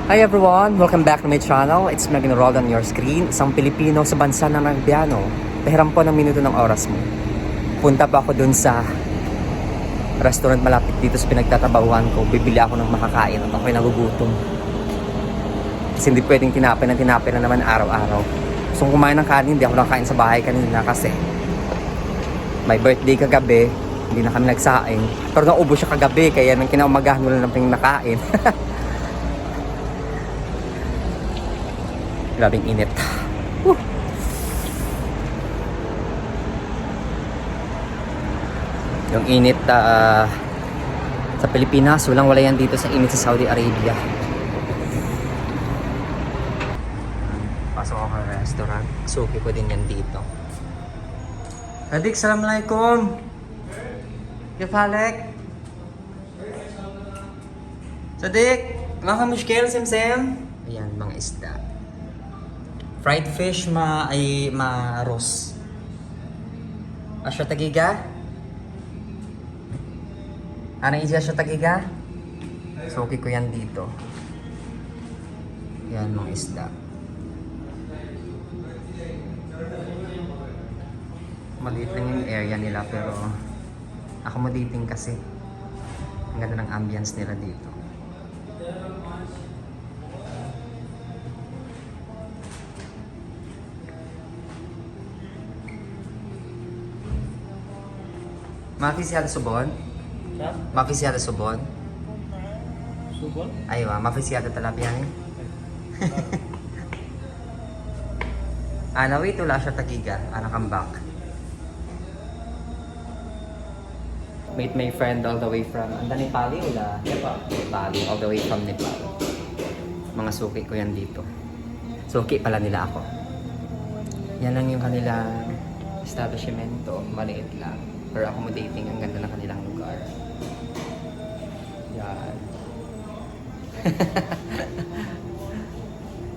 Hi everyone! Welcome back to my channel. It's Megan Rold on your screen. Isang Pilipino sa bansa ng Arabiano. Pahiram po ng minuto ng oras mo. Punta pa ako dun sa restaurant malapit dito sa pinagtatabahuan ko. Bibili ako ng makakain at ako'y nagugutom. Kasi hindi pwedeng tinapay na naman araw-araw. Gusto kong kumain ng kanin, hindi ako nakain sa bahay kanina kasi may birthday kagabi. Hindi na kami nagsaing. Pero naubos siya kagabi kaya nang kinaumagahan wala na pang nakain. Grabing init. Woo! Yung init sa Pilipinas, walang-wala yan dito sa init sa Saudi Arabia. Pasok ako sa restaurant. Suki ko din yan dito. Sadik, assalamualaikum. Kif halek? Sadik, maka mushkil simsim? Ayan, mga isda. Fried fish ay ma-roast. Asya tagiga? Ano isya asya tagiga? Suki ko yan dito. Yan mga isda. Maliit lang yung area nila pero accommodating kasi. Ang ganda ng ambience nila dito. Mafi siya subon? Mafi siya subon? Subon? Aywa, mafi siya talapia ni. Ana wait wala siya tagiga, ana kambak. Meet my friend all the way from Nepali wala? Nepali, all the way from Nepal. Mga suki ko yan dito. Suki pala nila ako. Yan lang yung kanilang establishmento, maliit lang. Pero accommodating, ang ganda ng kanilang lugar. Yan.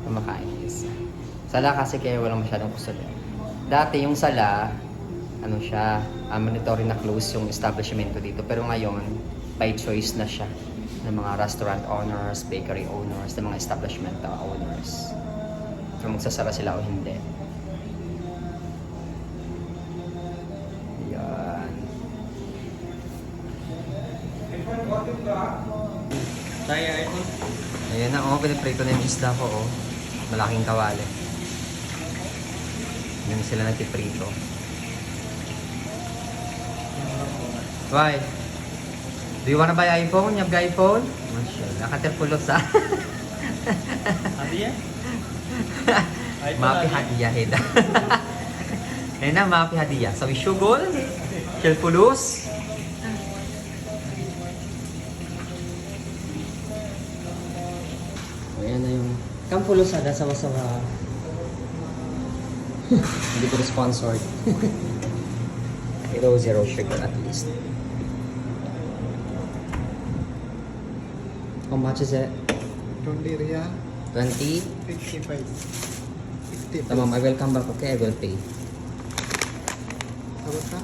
Kumakain is. Sala kasi kaya walang masyadong customer. Dati yung sala, ano siya, mandatory na close yung establishmento dito. Pero ngayon, by choice na siya ng mga restaurant owners, bakery owners, ng mga establishment owners. Kung magsasara sila o hindi. Saya ito. Ayan na, piniprito na yung isda ko, malaking kawali. Yan sila nagpiprito. Why? Do you wanna buy iPhone? You have iPhone? Mashallah, nakaterpulot sa... Hadiah? Mapi hadiah heda. Ayan na, mapi hadiah. Sabi syugol, terpulus. Ayan na yung kampulos ada sawa-sawa. Hindi ko sponsored. Ito zero sugar at least. How much is it? 20 riyal, 20? 55. 50. Tamam, I will come back, okay? I will pay. Sabat ka?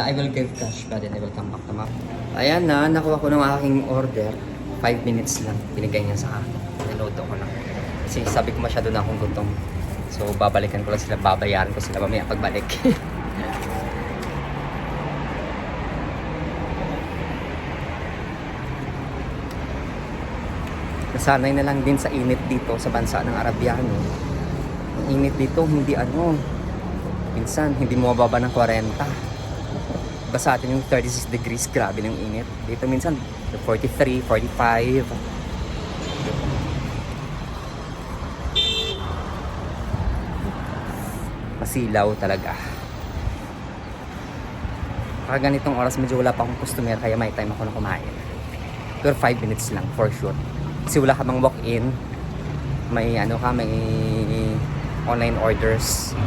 I will give cash pa din, I will come back, tamam. Ayan na, nakuha ko ng aking order. 5 minutes lang, binigay niya sa akin. Niloto ko lang. Kasi sabi ko masyado na akong gutom. So, babalikan ko lang sila, babayaran ko sila mamaya pagbalik. Nasanay na lang din sa init dito sa bansa ng Arabiano. Ang init dito, hindi minsan, hindi mo mababa ng 40. Sa atin yung 36 degrees, grabe ng init. Dito minsan 43, 45. Masilaw talaga. Kaya ganitong oras medyo wala pa akong customer kaya may time ako na kumain. Pero 5 minutes lang for sure. Kasi wala ka bang walk-in, may may online orders.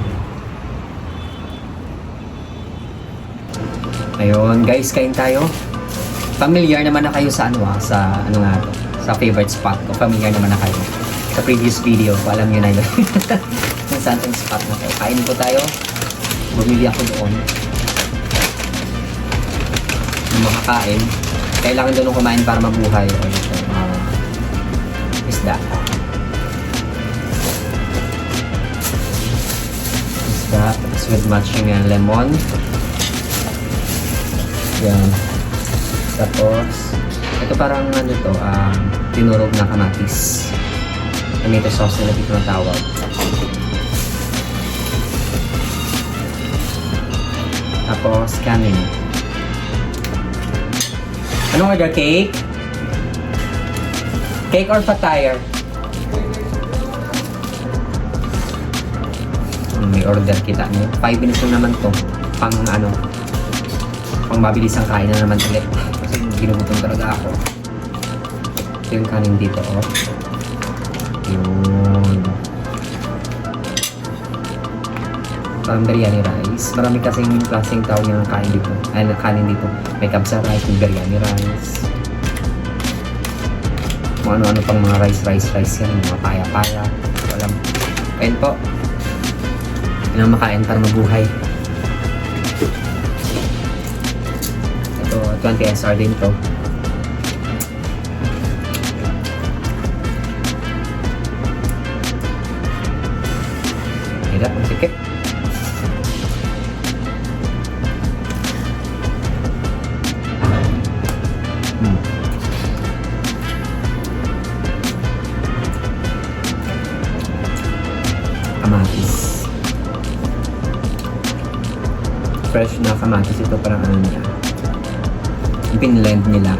Ayun, guys, kain tayo. Familiar naman na kayo sa sa favorite spot ko. Familiar naman na kayo. Sa previous video ko, alam niyo na yun. Kung saan yung spot na kayo. Kain po tayo. Bumili ako doon. Yung makakain. Kailangan doon kumain para mabuhay. isda. Isda, tapos with matching lemon. Yan. Tapos, ito parang ano to, tinurog na kamatis. Tomato sauce nila dito na tawag. Tapos, kanin. Anong order? Cake? Cake or fatire? May order kita. 5 minutes lang naman to. Pang ano, pang mabilis ang kain na naman ulit. Kasi ginugutom talaga ako. Ito yung kanin dito, oh. Yun. Parang biryani rice. Marami kasing klaseng tawag yung kain dito. Ay, kanin dito. May kabsa rice, may biryani rice. Kung ano-ano pang mga rice yan. Mga paya-paya. Walang. Ayun po. Yun ang makain para mabuhay. Ito, 20 SR din to. Hirap, ang sikip. Kamatis. Fresh na kamatis ito, parang ano niya. Yung pinlend nila.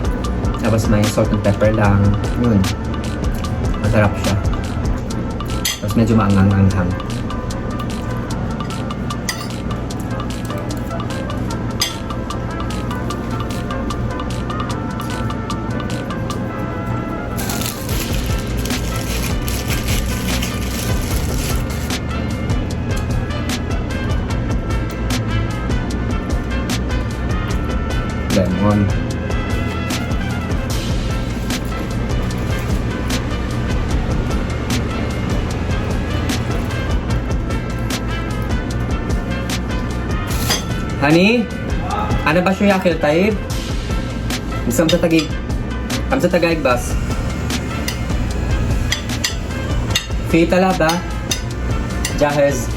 Tapos may salt and pepper lang. Yun. Masarap siya. Tapos medyo maangang-anghang. Lemon. Honey? Ano ba siya yakil tayo? Isang sa tagig. Kam sa tagaig bas. Fita la ba? Jahez.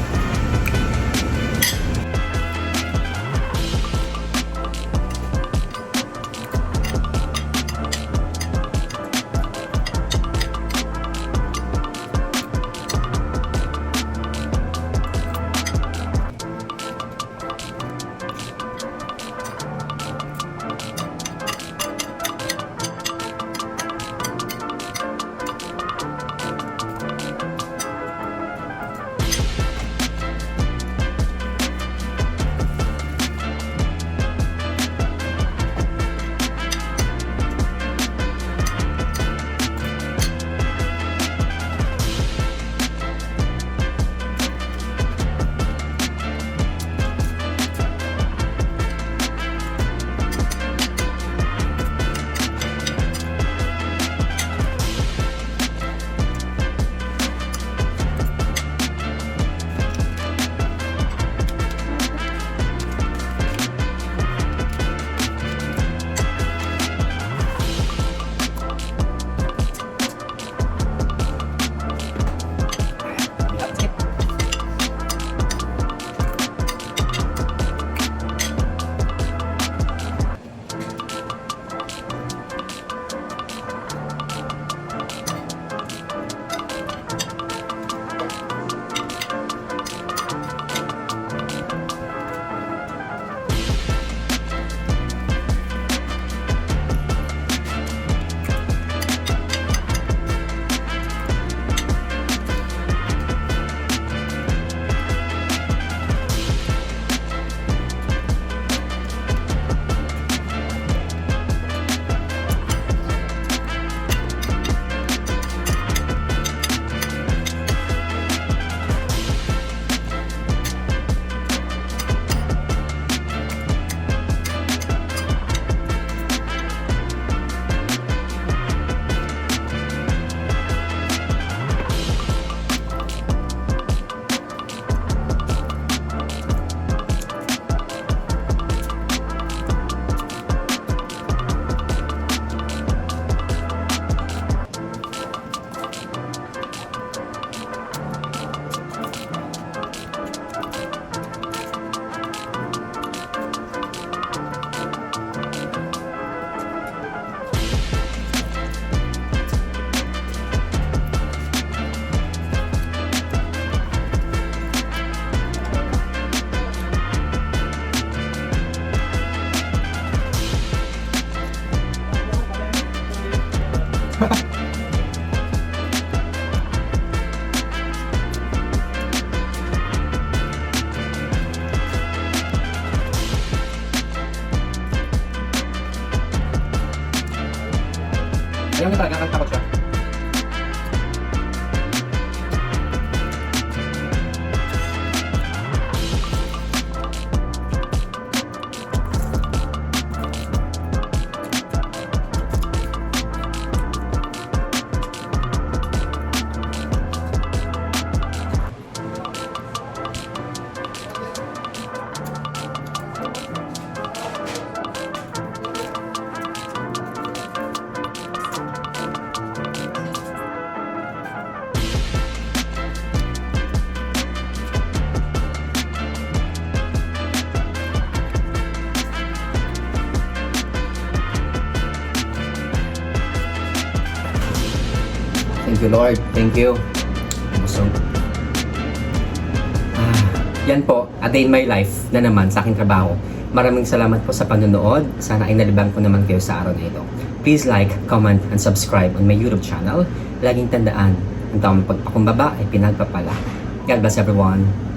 talaga, takot siya. Thank you, Lord. Thank you. Busog. Yan po, a day in my life na naman sa aking trabaho. Maraming salamat po sa panonood. Sana ay nalibang ko naman kayo sa araw na ito. Please like, comment, and subscribe on my YouTube channel. Laging tandaan, ang tamang pagpakumbaba ay pinagpapala. God bless everyone.